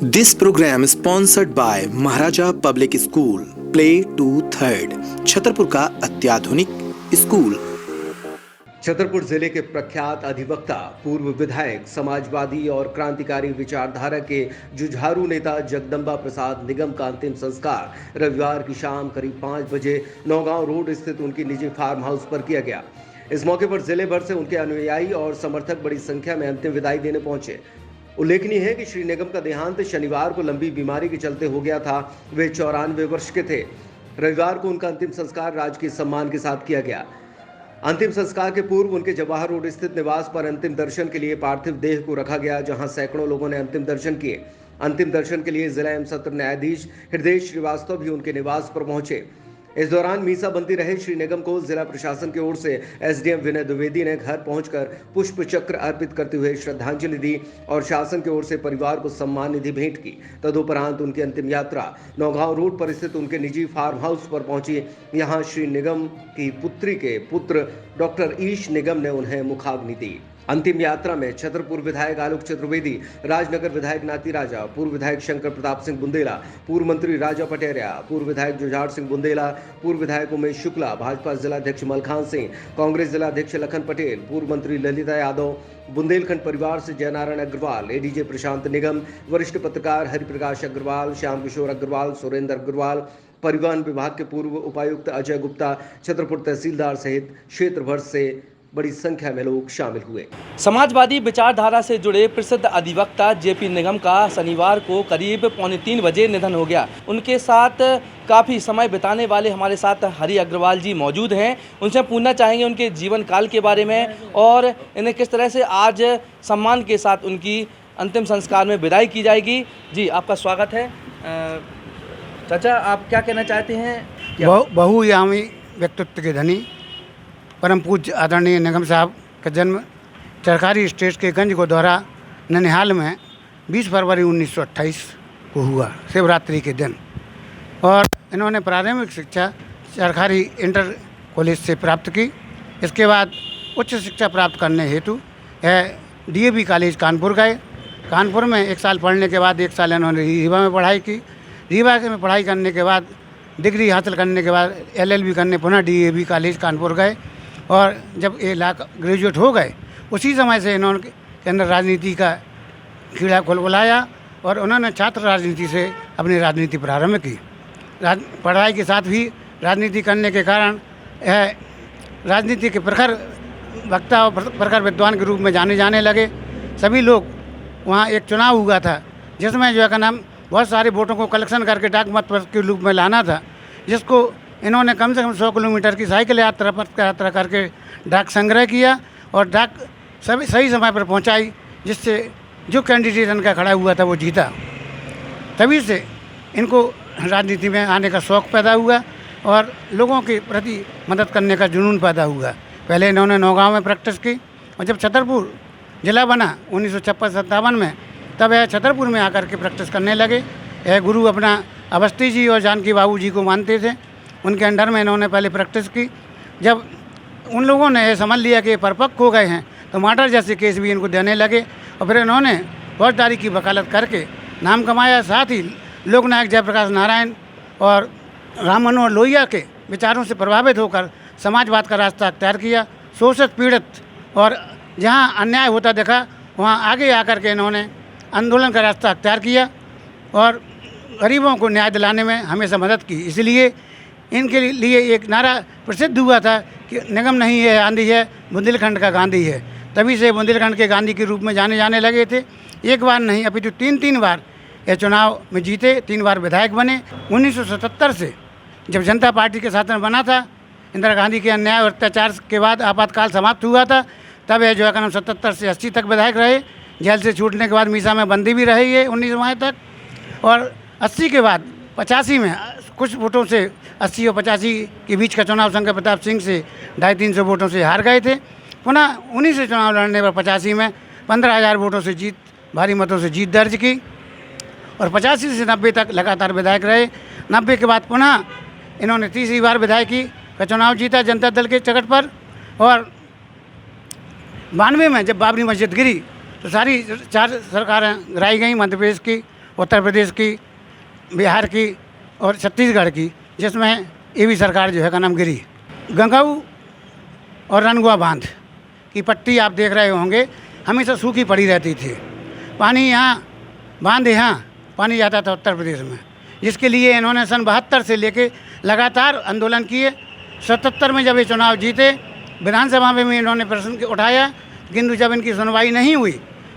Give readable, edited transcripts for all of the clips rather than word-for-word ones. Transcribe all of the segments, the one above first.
This program is sponsored by Maharaja public school play to third, Chhatarpur का अत्याधुनिक school. Chhatarpur जिले के प्रख्यात अधिवक्ता, पूर्व विधायक, समाजवादी और क्रांतिकारी विचारधारा के जुझारू नेता जगदम्बा प्रसाद निगम का अंतिम संस्कार रविवार की शाम करीब 5 बजे नौगांव रोड स्थित उनकी निजी फार्म हाउस पर किया गया। इस मौके पर जिले भर से उनके अनुयायी और समर्थक बड़ी संख्या में अंतिम विदाई देने पहुंचे। उल्लेखनीय है कि श्री निगम का देहांत शनिवार को लंबी बीमारी के चलते हो गया था। वे 94 वर्ष के थे। रविवार को उनका अंतिम संस्कार राजकीय सम्मान के साथ किया गया। अंतिम संस्कार के पूर्व उनके जवाहर रोड स्थित निवास पर अंतिम दर्शन के लिए पार्थिव देह को रखा गया, जहां सैकड़ों लोगों ने अंतिम दर्शन किए। अंतिम दर्शन के लिए जिला एवं सत्र न्यायाधीश हृदय श्रीवास्तव भी उनके निवास पर पहुंचे। इस दौरान मीसा बनती रहे श्री निगम को जिला प्रशासन की ओर से एसडीएम विनय द्विवेदी ने घर पहुंचकर पुष्प चक्र अर्पित करते हुए श्रद्धांजलि दी और शासन की ओर से परिवार को सम्मान निधि भेंट की। तदुपरांत उनकी अंतिम यात्रा नौगांव रोड पर स्थित उनके निजी फार्म हाउस पर पहुंची। यहां श्री निगम की पुत्री के पुत्र डॉक्टर ईश निगम ने उन्हें मुखाग्नि दी। अंतिम यात्रा में छतरपुर विधायक आलोक चतुर्वेदी, राजनगर विधायक नाती राजा, पूर्व विधायक शंकर प्रताप सिंह बुंदेला, पूर्व मंत्री राजा पटेरिया, पूर्व विधायक जुझार सिंह बुंदेला, पूर्व विधायक उमेश शुक्ला, भाजपा जिला अध्यक्ष मलखान सिंह, कांग्रेस जिला अध्यक्ष लखन पटेल, पूर्व मंत्री ललिता यादव, बुंदेलखंड परिवार से जयनारायण अग्रवाल, एडीजे प्रशांत निगम, वरिष्ठ पत्रकार हरिप्रकाश अग्रवाल, श्याम किशोर अग्रवाल, सुरेंद्र अग्रवाल, परिवहन विभाग के पूर्व उपायुक्त अजय गुप्ता, छतरपुर तहसीलदार सहित क्षेत्र भर से बड़ी संख्या में लोग शामिल हुए। समाजवादी विचारधारा से जुड़े प्रसिद्ध अधिवक्ता जेपी निगम का शनिवार को करीब 2:45 बजे निधन हो गया। उनके साथ काफ़ी समय बिताने वाले हमारे साथ हरि अग्रवाल जी मौजूद हैं। उनसे पूछना चाहेंगे उनके जीवन काल के बारे में और इन्हें किस तरह से आज सम्मान के साथ उनकी अंतिम संस्कार में विदाई की जाएगी। जी, आपका स्वागत है। चाचा, आप क्या कहना चाहते हैं? बहुआयामी व्यक्तित्व के धनी परम पूज्य आदरणीय निगम साहब का जन्म चरखारी स्टेट के गंज गोदौरा ननिहाल में 20 फरवरी 1928 को हुआ, शिवरात्रि के दिन। और इन्होंने प्रारंभिक शिक्षा चरखारी इंटर कॉलेज से प्राप्त की। इसके बाद उच्च शिक्षा प्राप्त करने हेतु डीएवी कॉलेज कानपुर गए। कानपुर में 1 साल पढ़ने के बाद 1 साल इन्होंने रीवा में पढ़ाई की। रीवा में पढ़ाई करने के बाद डिग्री हासिल करने के बाद LLB करने पुनः डीएवी कॉलेज कानपुर गए। और जब ये ग्रेजुएट हो गए, उसी समय से इन्होंने के अंदर राजनीति का कीड़ा खुलबुलाया और उन्होंने छात्र राजनीति से अपनी राजनीति प्रारंभ की। पढ़ाई के साथ भी राजनीति करने के कारण राजनीति के प्रखर वक्ता और प्रखर विद्वान के रूप में जाने लगे। सभी लोग वहाँ एक चुनाव हुआ था जिसमें जो है का नाम बहुत सारे वोटों को कलेक्शन करके डाक मत के रूप में लाना था, जिसको इन्होंने कम से कम 100 किलोमीटर की साइकिल यात्रा करके डाक संग्रह किया और डाक सभी सही समय पर पहुंचाई, जिससे जो कैंडिडेट इनका खड़ा हुआ था वो जीता। तभी से इनको राजनीति में आने का शौक़ पैदा हुआ और लोगों के प्रति मदद करने का जुनून पैदा हुआ। पहले इन्होंने नौगांव में प्रैक्टिस की और जब छतरपुर जिला बना 1956-57 में, तब यह छतरपुर में आकर के प्रैक्टिस करने लगे। यह गुरु अपना अवस्थी जी और जानकी बाबू जी को मानते थे। उनके अंडर में इन्होंने पहले प्रैक्टिस की। जब उन लोगों ने ये समझ लिया कि ये परिपक्व हो गए हैं तो मर्डर जैसे केस भी इनको देने लगे और फिर इन्होंने फौजदारी की वकालत करके नाम कमाया। साथ ही लोकनायक जयप्रकाश नारायण और राम मनोहर लोहिया के विचारों से प्रभावित होकर समाजवाद का रास्ता अख्तियार किया। शोषित पीड़ित और जहाँ अन्याय होता देखा वहाँ आगे आकर के इन्होंने आंदोलन का रास्ता अख्तियार किया और गरीबों को न्याय दिलाने में हमेशा मदद की। इसलिए इनके लिए एक नारा प्रसिद्ध हुआ था कि निगम नहीं है आंधी है, बुंदेलखंड का गांधी है। तभी से बुंदेलखंड के गांधी के रूप में जाने लगे थे। एक बार नहीं अपितु 3 बार ये चुनाव में जीते, 3 बार विधायक बने। 1977 से जब जनता पार्टी के शासन बना था, इंदिरा गांधी के अन्याय और अत्याचार के बाद आपातकाल समाप्त हुआ था, तब यह जो है 77 से 80 तक विधायक रहे। जेल से छूटने के बाद मीसा में बंदी भी रही है 19 माह तक। और 80 के बाद 85 में कुछ वोटों से 80 और 85 के बीच का चुनाव शंकर प्रताप सिंह से 250-300 वोटों से हार गए थे। पुनः उन्हीं से चुनाव लड़ने पर 85 में 15,000 वोटों से भारी मतों से जीत दर्ज की और 85 से 90 तक लगातार विधायक रहे। 90 के बाद पुनः इन्होंने तीसरी बार विधायकी का चुनाव जीता जनता दल के टिकट पर। और 92 में जब बाबरी मस्जिद गिरी तो सारी 4 सरकारें गिराई गई मध्य प्रदेश की उत्तर प्रदेश की, बिहार की और छत्तीसगढ़ की, जिसमें ये भी सरकार जो है का नाम गिरी। गंगाऊ और रनगुआ बांध की पट्टी आप देख रहे होंगे, हमेशा सूखी पड़ी रहती थी। पानी यहाँ, बांध यहाँ, पानी जाता था उत्तर प्रदेश में, जिसके लिए इन्होंने सन 72 से लेके लगातार आंदोलन किए। 77 में जब ये चुनाव जीते, विधानसभा में भी इन्होंने प्रश्न उठाया, किंतु जब इनकी सुनवाई नहीं हुई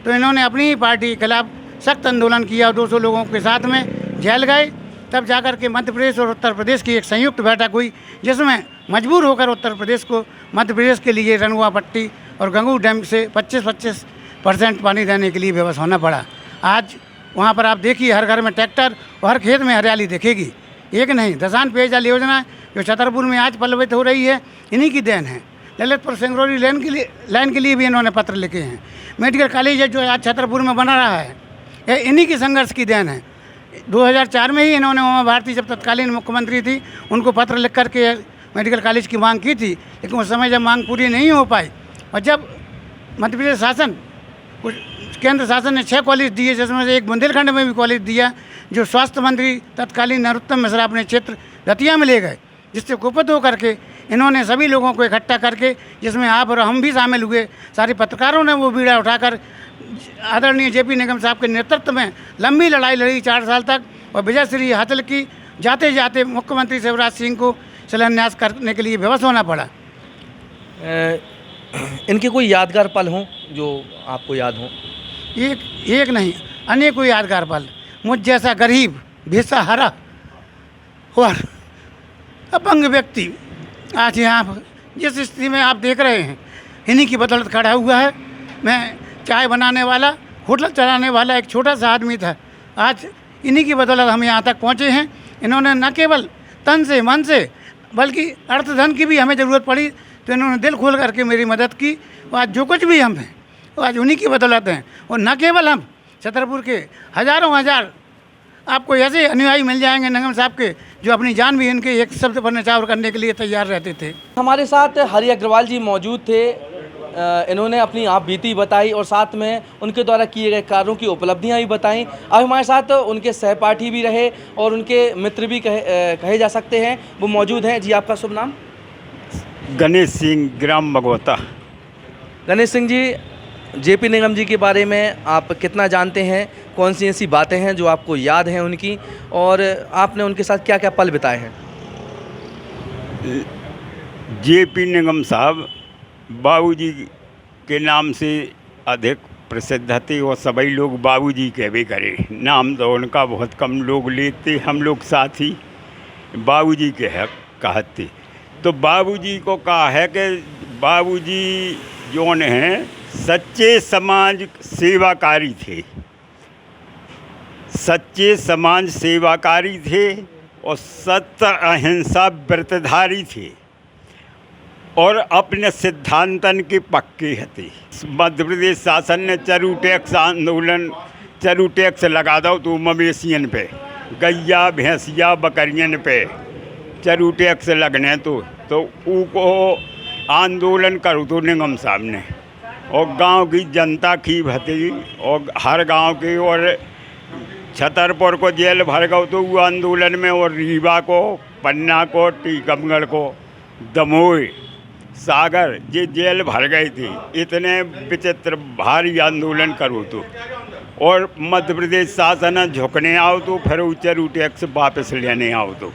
तो इन्होंने अपनी ही पार्टी के खिलाफ सख्त आंदोलन किया और 200 लोगों के साथ में जेल गए। तब जाकर के मध्य प्रदेश और उत्तर प्रदेश की एक संयुक्त बैठक हुई, जिसमें मजबूर होकर उत्तर प्रदेश को मध्य प्रदेश के लिए रनगुआ पट्टी और गंगू डैम से 25% पानी देने के लिए विवश होना पड़ा। आज वहाँ पर आप देखिए, हर घर में ट्रैक्टर और हर खेत में हरियाली दिखेगी। एक नहीं, दसान पेयजल योजना जो छतरपुर में आज पल्लवित हो रही है, इन्हीं की देन है। ललितपुर सिंगरौली लाइन के लिए भी इन्होंने पत्र लिखे हैं। मेडिकल कॉलेज जो आज छतरपुर में बना रहा है, ये इन्हीं की संघर्ष की देन है। 2004 में ही इन्होंने उमा भारती जब तत्कालीन मुख्यमंत्री थी, उनको पत्र लिख करके मेडिकल कॉलेज की मांग की थी, लेकिन उस समय जब मांग पूरी नहीं हो पाई और जब मध्य प्रदेश शासन, केंद्र शासन ने 6 कॉलेज दिए, जिसमें से एक बुंदेलखंड में भी कॉलेज दिया, जो स्वास्थ्य मंत्री तत्कालीन नरोत्तम मिश्रा अपने क्षेत्र दतिया में ले गए, जिससे कुपित होकर के इन्होंने सभी लोगों को इकट्ठा करके, जिसमें आप और हम भी शामिल हुए, सारे पत्रकारों ने वो बीड़ा उठाकर आदरणीय जेपी निगम साहब के नेतृत्व में लंबी लड़ाई लड़ी 4 साल तक और विजयश्री हासिल की। जाते जाते मुख्यमंत्री शिवराज सिंह को शिलान्यास करने के लिए विवश होना पड़ा। इनके कोई यादगार पल हों जो आपको याद हों? एक नहीं, अनेकों यादगार पल। मुझ जैसा गरीब, बेसहारा और अपंग व्यक्ति आज यहाँ जिस स्थिति में आप देख रहे हैं, इन्हीं की बदौलत खड़ा हुआ है। मैं चाय बनाने वाला, होटल चलाने वाला एक छोटा सा आदमी था, आज इन्हीं की बदौलत हम यहाँ तक पहुँचे हैं। इन्होंने न केवल तन से, मन से, बल्कि अर्थ धन की भी हमें ज़रूरत पड़ी तो इन्होंने दिल खोल करके मेरी मदद की। और आज जो कुछ भी हम हैं वो आज उन्हीं की बदौलत हैं। और न केवल हम, छतरपुर के हज़ारों हजार आपको ऐसे अनुयायी मिल जाएंगे निगम साहब के, जो अपनी जान भी इनके एक शब्द पर न्यौछावर करने के लिए तैयार रहते थे। हमारे साथ हरि अग्रवाल जी मौजूद थे। इन्होंने अपनी आप बीती बताई और साथ में उनके द्वारा किए गए कार्यों की उपलब्धियां भी बताई। अब हमारे साथ उनके सहपाठी भी रहे और उनके मित्र भी कहे जा सकते हैं, वो मौजूद हैं। जी, आपका शुभ नाम? गणेश सिंह, ग्राम बगोता। गणेश सिंह जी, जेपी निगम जी के बारे में आप कितना जानते हैं? कौन सी ऐसी बातें हैं जो आपको याद हैं उनकी, और आपने उनके साथ क्या क्या पल बिताए हैं? जेपी निगम साहब बाबूजी के नाम से अधिक प्रसिद्ध थे और सभी लोग बाबूजी कहवे करे। नाम तो उनका बहुत कम लोग लेते, हम लोग साथ ही बाबूजी के कहते। तो बाबूजी को कहा है कि बाबूजी जौन हैं सच्चे समाज सेवाकारी थे, सच्चे समाज सेवाकारी थे और सत्य अहिंसा व्रतधारी थे और अपने सिद्धांतन के पक्के थे। मध्य प्रदेश शासन ने चरू टैक्स आंदोलन, चरू टैक्स लगा दो तो मवेशियन पे, गैया भैंसिया बकरियन पे चरू टैक्स लगने तो उनको आंदोलन करो तो निगम साहब ने, और गांव की जनता की भती और हर गांव के, और छतरपुर को जेल भर गए तो वो आंदोलन में, और रीवा को, पन्ना को, टीकमगढ़ को, दमोह, सागर ये जेल भर गए थे। इतने विचित्र भारी आंदोलन करो तो, और मध्य प्रदेश शासन झुकने आओ तो फिर चरू टैक्स वापस लेने आओ तो।